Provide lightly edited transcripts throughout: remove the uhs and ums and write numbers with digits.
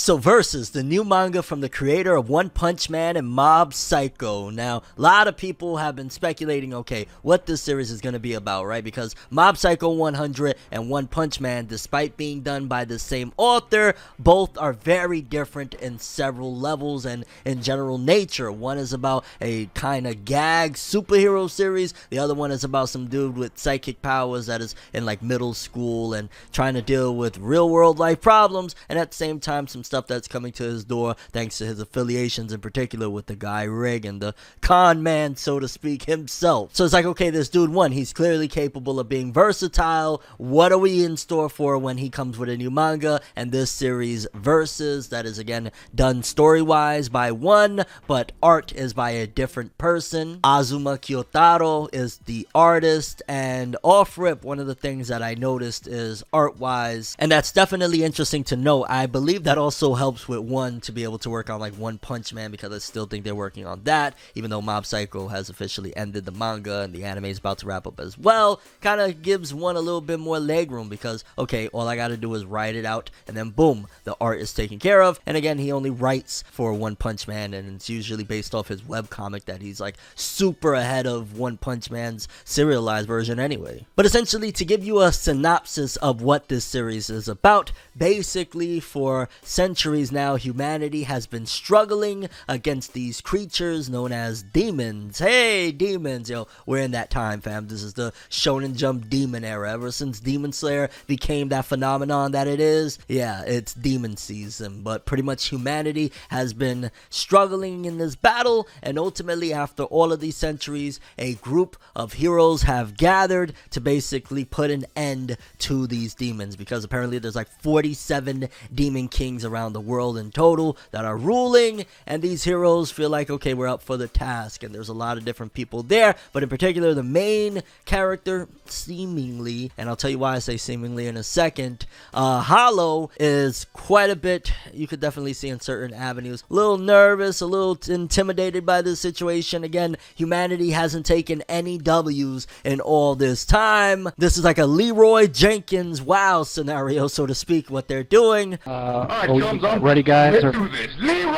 So Versus, the new manga from the creator of One Punch Man and Mob Psycho. Now, a lot of people have been speculating, okay, what this series is going to be about, right? Because Mob Psycho 100 and One Punch Man, despite being done by the same author, both are very different in several levels and in general nature. One is about a kind of gag superhero series. The other one is about some dude with psychic powers that is in like middle school and trying to deal with real world life problems, and at the same time some stuff that's coming to his door thanks to his affiliations, in particular with the guy Rig and the con man, so to speak, himself. So it's like, okay, this dude, one, he's clearly capable of being versatile. What are we in store for when he comes with a new manga? And this series, Versus, that is again done story-wise by one, but art is by a different person. Azuma Kiyotaro is the artist, and off-rip, one of the things that I noticed is art-wise, and that's definitely interesting to note. I believe that also helps with one to be able to work on like One Punch Man, because I still think they're working on that, even though Mob Psycho has officially ended the manga and the anime is about to wrap up as well. Kind of gives one a little bit more leg room, because okay, all I gotta do is write it out and then boom, the art is taken care of. And again, he only writes for One Punch Man, and it's usually based off his webcomic that he's like super ahead of One Punch Man's serialized version anyway. But essentially, to give you a synopsis of what this series is about, basically for centuries now, humanity has been struggling against these creatures known as demons. Hey, demons, yo, we're in that time, fam. This is the Shonen Jump demon era. Ever since Demon Slayer became that phenomenon that it is, yeah, it's demon season. But pretty much humanity has been struggling in this battle, and ultimately, after all of these centuries, a group of heroes have gathered to basically put an end to these demons, because apparently there's like 47 demon kings around the world in total that are ruling, and these heroes feel like, okay, we're up for the task. And there's a lot of different people there, but in particular the main character, seemingly, and I'll tell you why I say seemingly in a second, Hollow, is quite a bit, you could definitely see in certain avenues, a little nervous, a little intimidated by this situation. Again, humanity hasn't taken any W's in all this time. This is like a Leroy Jenkins wow scenario, so to speak, what they're doing. Ready, guys? Let's do this. Leroy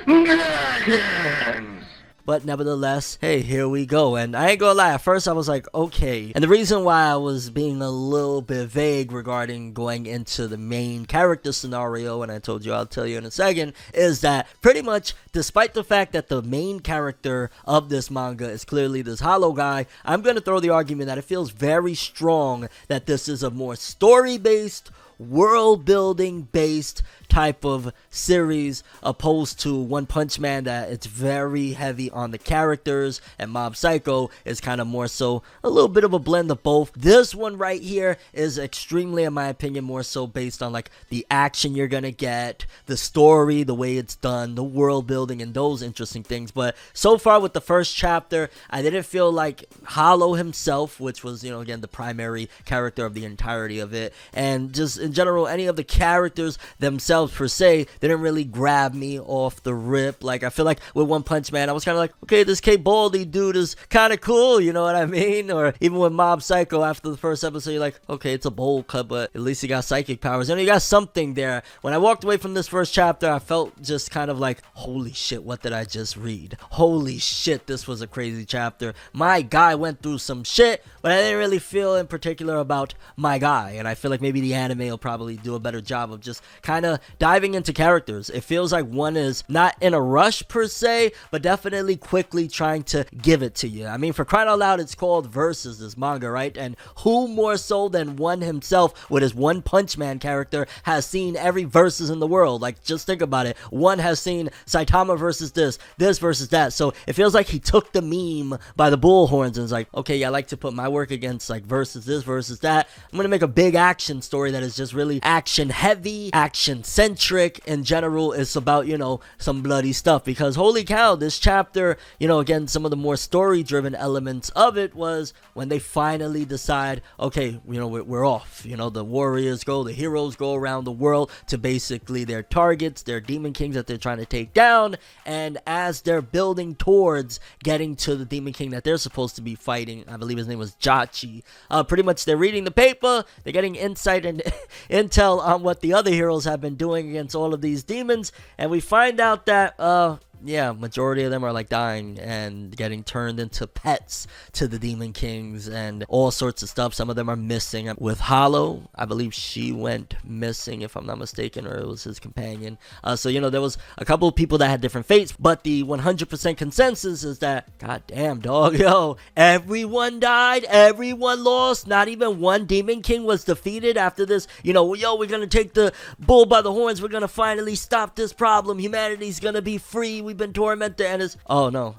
Jenkins! But nevertheless, hey, here we go. And I ain't gonna lie, at first I was like, okay. And the reason why I was being a little bit vague regarding going into the main character scenario, and I told you I'll tell you in a second, is that pretty much, despite the fact that the main character of this manga is clearly this Hollow guy, I'm gonna throw the argument that it feels very strong that this is a more story-based, world-building based type of series, opposed to One Punch Man, that it's very heavy on the characters, and Mob Psycho is kind of more so a little bit of a blend of both. This one right here is extremely, in my opinion, more so based on like the action you're gonna get, the story, the way it's done, the world building, and those interesting things. But so far with the first chapter, I didn't feel like Hollow himself, which was, you know, again, the primary character of the entirety of it, and just in general any of the characters themselves per se didn't really grab me off the rip. Like, I feel like with One Punch Man, I was kind of like, okay, this K Baldy dude is kind of cool, you know what I mean? Or even with Mob Psycho, after the first episode, you're like, okay, it's a bowl cut, but at least he got psychic powers. You know, you got something there. When I walked away from this first chapter, I felt just kind of like, holy shit, what did I just read? Holy shit, this was a crazy chapter. My guy went through some shit, but I didn't really feel in particular about my guy. And I feel like maybe the anime will probably do a better job of just kind of diving into characters. It feels like one is not in a rush per se, but definitely quickly trying to give it to you. I mean, for crying out loud, it's called Versus, this manga, right? And who more so than one himself with his One Punch Man character has seen every Versus in the world? Like, just think about it. One has seen Saitama versus this versus that. So it feels like he took the meme by the bullhorns and is like, okay, yeah, I like to put my work against like versus this versus that. I'm gonna make a big action story that is just really action heavy, action centric. In general, it's about, you know, some bloody stuff, because holy cow, this chapter, you know, again, some of the more story driven elements of it was when they finally decide, okay, you know, we're off. You know, the warriors go, the heroes go around the world to basically their targets, their demon kings that they're trying to take down. And as they're building towards getting to the demon king that they're supposed to be fighting, I believe his name was Jachi, pretty much they're reading the paper, they're getting insight and intel on what the other heroes have been doing against all of these demons, and we find out that yeah, majority of them are like dying and getting turned into pets to the Demon Kings and all sorts of stuff. Some of them are missing. With Hollow, I believe she went missing, if I'm not mistaken, or it was his companion. So, you know, there was a couple of people that had different fates, but the 100% consensus is that, god damn, dog, yo, everyone died, everyone lost, not even one Demon King was defeated after this. You know, yo, we're gonna take the bull by the horns, we're gonna finally stop this problem, humanity's gonna be free, we've been tormented, and it's, oh no,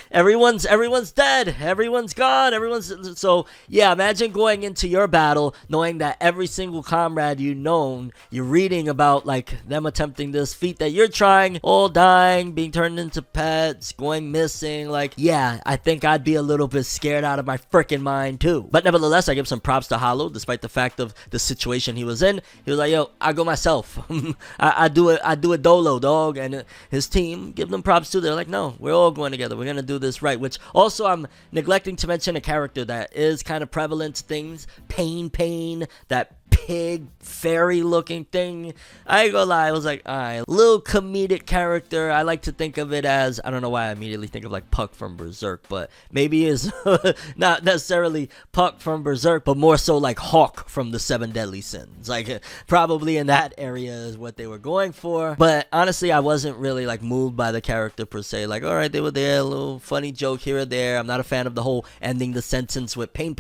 everyone's dead, everyone's gone, so yeah, imagine going into your battle knowing that every single comrade you known, you're reading about like them attempting this feat that you're trying, all dying, being turned into pets, going missing. Like, yeah, I think I'd be a little bit scared out of my freaking mind too. But nevertheless, I give some props to Hollow, despite the fact of the situation he was in. He was like, yo, I go myself. I do it dolo, dog. And his team, give them props too. They're like, no, we're all going together, we're gonna do this right. Which also, I'm neglecting to mention a character that is kind of prevalent to things. Pain, that pig fairy looking thing. I ain't gonna lie, I was like, alright, little comedic character. I like to think of it as, I don't know why I immediately think of like Puck from Berserk, but maybe is not necessarily Puck from Berserk, but more so like Hawk from the Seven Deadly Sins. Like, probably in that area is what they were going for. But honestly, I wasn't really like moved by the character per se. Like, alright, they were there, a little funny joke here or there. I'm not a fan of the whole ending the sentence with pain.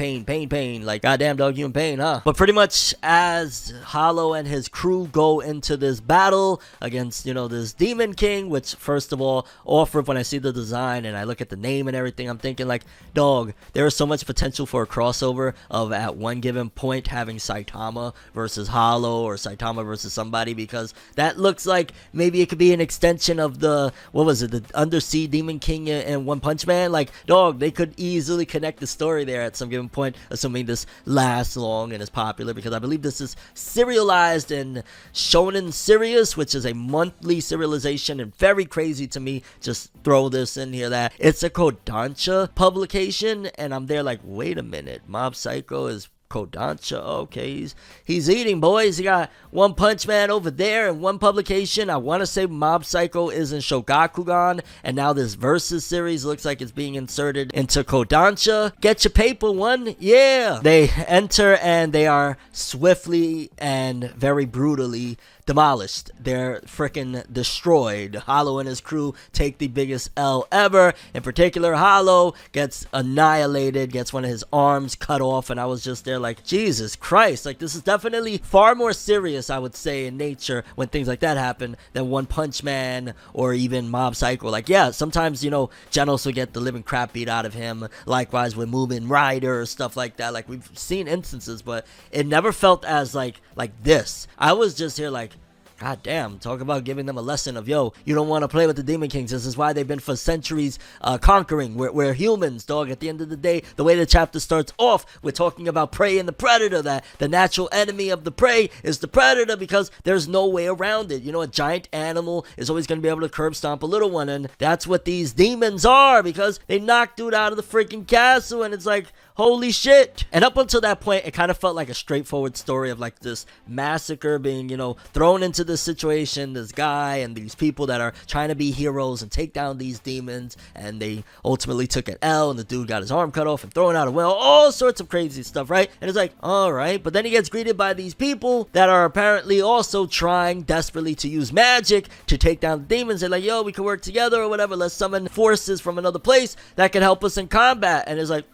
Like, goddamn, dog, you in pain, huh? But pretty much as Hollow and his crew go into this battle against, you know, this Demon King, which first of all, off-rip, when I see the design and I look at the name and everything, I'm thinking like, dog, there is so much potential for a crossover of at one given point having Saitama versus Hollow or Saitama versus somebody, because that looks like maybe it could be an extension of the, what was it, the Undersea Demon King and One Punch Man. Like, dog, they could easily connect the story there at some given point, assuming this lasts long and is popular, because I believe this is serialized in Shonen Sirius, which is a monthly serialization, and very crazy to me. Just throw this in here that it's a Kodansha publication, and I'm there like, wait a minute, Mob Psycho is Kodansha. Okay, he's eating, boys. He got One Punch Man over there in one publication. I want to say Mob Psycho is in Shogakukan, and now this Versus series looks like it's being inserted into Kodansha. Get your paper, one. Yeah. They enter and they are swiftly and very brutally demolished. They're freaking destroyed. Hollow and his crew take the biggest L ever. In particular, Hollow gets annihilated, gets one of his arms cut off, and I was just there like, Jesus Christ, like, this is definitely far more serious, I would say, in nature when things like that happen than One Punch Man or even Mob Psycho. Like, yeah, sometimes, you know, Genos will get the living crap beat out of him. Likewise with Mugen Rider or stuff like that. Like, we've seen instances, but it never felt as like this. I was just here like, god damn, talk about giving them a lesson of, yo, you don't want to play with the Demon Kings. This is why they've been for centuries conquering. We're humans, dog. At the end of the day, the way the chapter starts off, we're talking about prey and the predator, that the natural enemy of the prey is the predator, because there's no way around it. You know, a giant animal is always going to be able to curb stomp a little one, and that's what these demons are, because they knocked dude out of the freaking castle, and it's like, holy shit. And up until that point, it kind of felt like a straightforward story of like this massacre being, you know, thrown into this situation, this guy and these people that are trying to be heroes and take down these demons, and they ultimately took an L, and the dude got his arm cut off and thrown out a well, all sorts of crazy stuff, right? And it's like, all right, but then he gets greeted by these people that are apparently also trying desperately to use magic to take down the demons. They're like, yo, we can work together or whatever, let's summon forces from another place that can help us in combat. And it's like,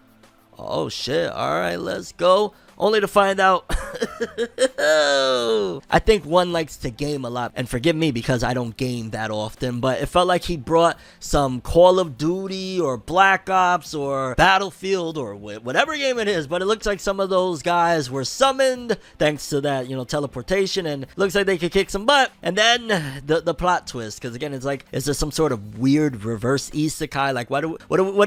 oh shit, alright, let's go. Only to find out, I think one likes to game a lot, and forgive me because I don't game that often, but it felt like he brought some Call of Duty or Black Ops or Battlefield or whatever game it is, but it looks like some of those guys were summoned thanks to that, you know, teleportation, and looks like they could kick some butt. And then the plot twist, because again, it's like, is there some sort of weird reverse isekai? Like, what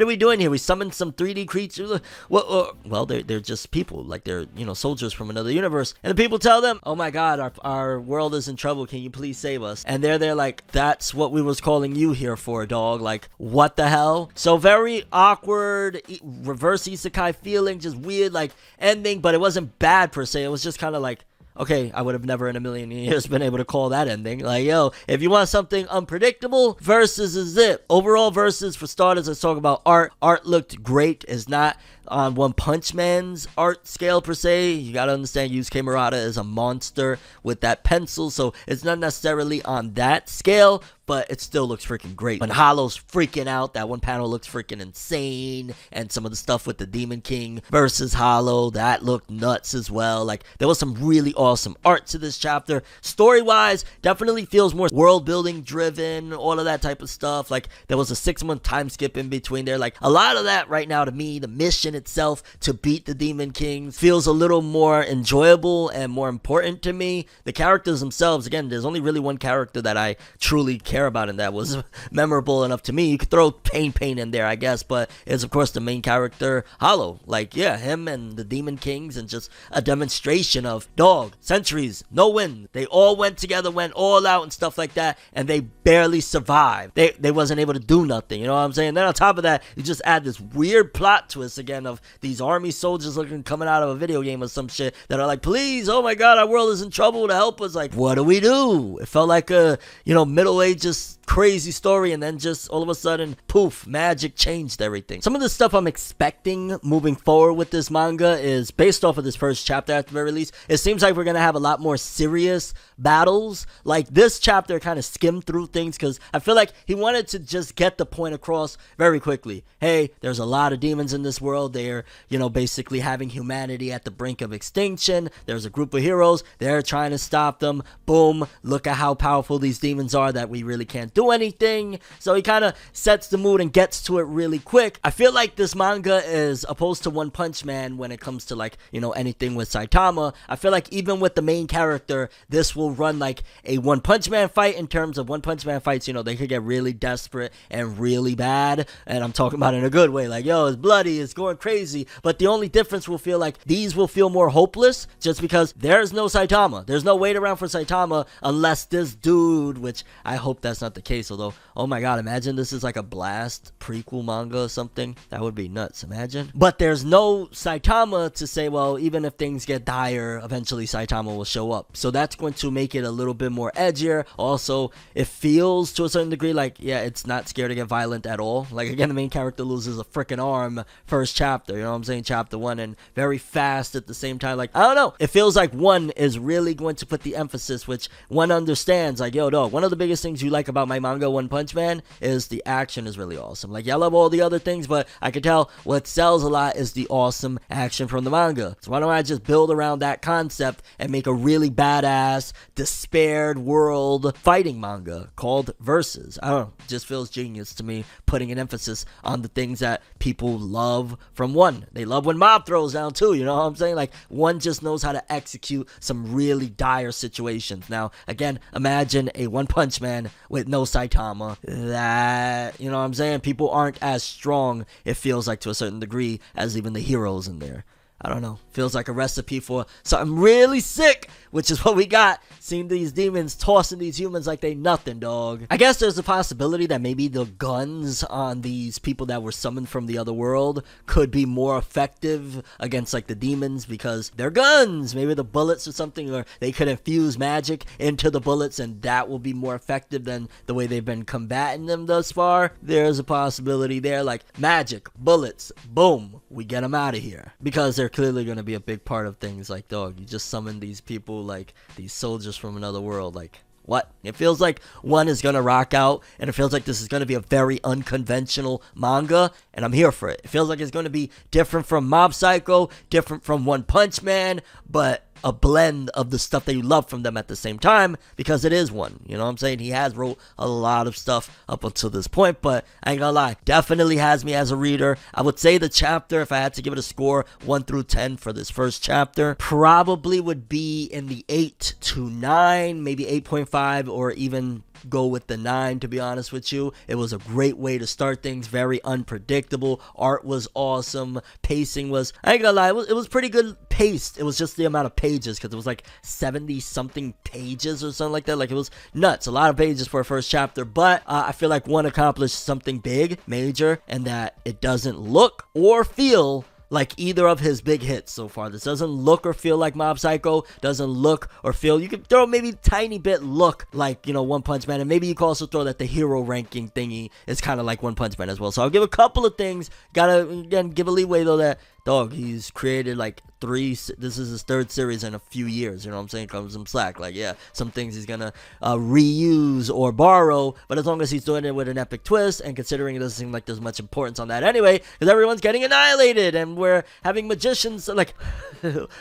are we doing here? We summoned some 3D creatures. Well, they're just people, like they're, you know, soldiers from another universe, and the people tell them, oh my god, our world is in trouble, can you please save us? And they're like, that's what we was calling you here for, dog. Like, what the hell? So very awkward reverse isekai feeling, just weird like ending, but it wasn't bad per se. It was just kind of like, Okay, I would have never in a million years been able to call that ending. Like, yo, if you want something unpredictable, Versus is it. Overall, Versus, for starters, let's talk about art. Art looked great. It's not on One Punch Man's art scale per se. You gotta understand, Yusuke Murata is a monster with that pencil, so it's not necessarily on that scale, but it still looks freaking great. When Hollow's freaking out, that one panel looks freaking insane, and some of the stuff with the Demon King versus Hollow, that looked nuts as well. Like, there was some really awesome art to this chapter. Story-wise, definitely feels more world-building driven, all of that type of stuff. Like, there was a 6-month time skip in between there. Like, a lot of that right now to me, the mission itself to beat the Demon Kings feels a little more enjoyable and more important to me. The characters themselves, again, there's only really one character that I truly care about and that was memorable enough to me. You could throw Pain in there, I guess, but it's of course the main character, Hollow. Like, yeah, him and the Demon Kings, and just a demonstration of dog, centuries, no win. They all went together, went all out and stuff like that, and they barely survived. They wasn't able to do nothing, you know what I'm saying? Then on top of that, you just add this weird plot twist again of these army soldiers looking coming out of a video game or some shit that are like, please, oh my god, our world is in trouble, to help us. Like, what do we do? It felt like a, Middle Ages crazy story, and then just all of a sudden, poof, magic changed everything. Some of the stuff I'm expecting moving forward with this manga is based off of this first chapter at the very least. It seems like we're gonna have a lot more serious battles. Like, this chapter kind of skimmed through things because I feel like he wanted to just get the point across very quickly. Hey, there's a lot of demons in this world. They're, basically having humanity at the brink of extinction. There's a group of heroes. They're trying to stop them. Boom. Look at how powerful these demons are that we really can't do anything. So he kind of sets the mood and gets to it really quick. I feel like this manga is opposed to One Punch Man when it comes to, like, anything with Saitama. I feel like even with the main character, this will run like a One Punch Man fight. In terms of One Punch Man fights, they could get really desperate and really bad, and I'm talking about in a good way. Like, yo, it's bloody, it's going crazy, but the only difference will feel like these will feel more hopeless just because there's no Saitama. There's no wait around for Saitama unless this dude, which I hope that's not the case, although, oh my god, imagine this is like a Blast prequel manga or something. That would be nuts, imagine. But there's no Saitama to say, well, even if things get dire, eventually Saitama will show up. So that's going to make it a little bit more edgier. Also, it feels to a certain degree like, yeah, it's not scared to get violent at all. Like, again, the main character loses a freaking arm first chapter, you know what I'm saying? Chapter 1, and very fast at the same time. Like, I don't know. It feels like one is really going to put the emphasis, which one understands. Like, yo, dog, one of the biggest things you like about my manga, One Punch Man, is the action is really awesome. Like, yeah, I love all the other things, but I can tell what sells a lot is the awesome action from the manga. So why don't I just build around that concept and make a really badass, despaired world fighting manga called Versus? I don't know. It just feels genius to me, putting an emphasis on the things that people love from One. They love when Mob throws down too, you know what I'm saying? Like, One just knows how to execute some really dire situations. Now, again, imagine a One Punch Man with no Saitama. That, you know what I'm saying? People aren't as strong, it feels like, to a certain degree, as even the heroes in there. I don't know. Feels like a recipe for something really sick, which is what we got. Seeing these demons tossing these humans like they nothing, dog. I guess there's a possibility that maybe the guns on these people that were summoned from the other world could be more effective against, like, the demons because they're guns. Maybe the bullets or something, or they could infuse magic into the bullets and that will be more effective than the way they've been combating them thus far. There's a possibility there, like magic, bullets, boom, we get them out of here. Because they're clearly going to be a big part of things. Like, dog, you just summon these people, like these soldiers from another world. Like, what? It feels like One is going to rock out, and it feels like this is going to be a very unconventional manga, and I'm here for it. It feels like it's going to be different from Mob Psycho, different from One Punch Man, but a blend of the stuff that you love from them at the same time, because it is One. You know what I'm saying? He has wrote a lot of stuff up until this point, but I ain't gonna lie, definitely has me as a reader. I would say the chapter, if I had to give it a score 1 through 10 for this first chapter, probably would be in the 8 to 9, maybe 8.5, or even go with the 9, to be honest with you. It was a great way to start things, very unpredictable. Art was awesome. Pacing was, I ain't gonna lie, it was pretty good paced. It was just the amount of pages, because it was like 70 something pages or something like that. Like, it was nuts. A lot of pages for a first chapter, but I feel like One accomplished something big, major, and that it doesn't look or feel like either of his big hits so far. This doesn't look or feel like Mob Psycho, doesn't look or feel, you could throw maybe tiny bit look like, you know, One Punch Man, and maybe you could also throw that the hero ranking thingy is kind of like One Punch Man as well. So I'll give a couple of things, gotta, again, give a leeway though that, dog, he's created like this is his third series in a few years, you know what I'm saying? Comes some slack. Like, yeah, some things he's gonna reuse or borrow, but as long as he's doing it with an epic twist, and considering it doesn't seem like there's much importance on that anyway, because everyone's getting annihilated, and we're having magicians, like,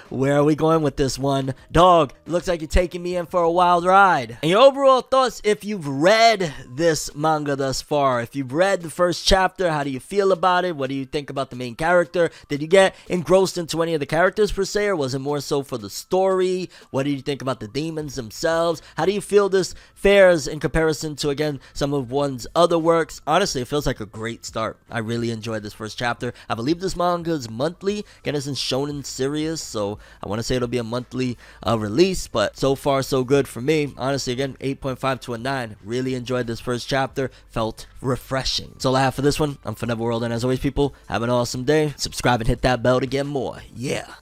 where are we going with this one? Dog, looks like you're taking me in for a wild ride. And your overall thoughts, if you've read this manga thus far, if you've read the first chapter, how do you feel about it? What do you think about the main character? Did you get engrossed into any of the characters per se, or was it more so for the story? What do you think about the demons themselves? How do you feel this fares in comparison to, again, some of one's other works? Honestly, it feels like a great start. I really enjoyed this first chapter. I believe this manga is monthly. Again, it's in Shonen series, so I want to say it'll be a monthly release, but so far so good for me. Honestly, again, 8.5 to a 9. Really enjoyed this first chapter. Felt refreshing. That's all I have for this one. I'm ForneverWorld, and as always, people, have an awesome day. Subscribe and hit that bell to get more. Yeah.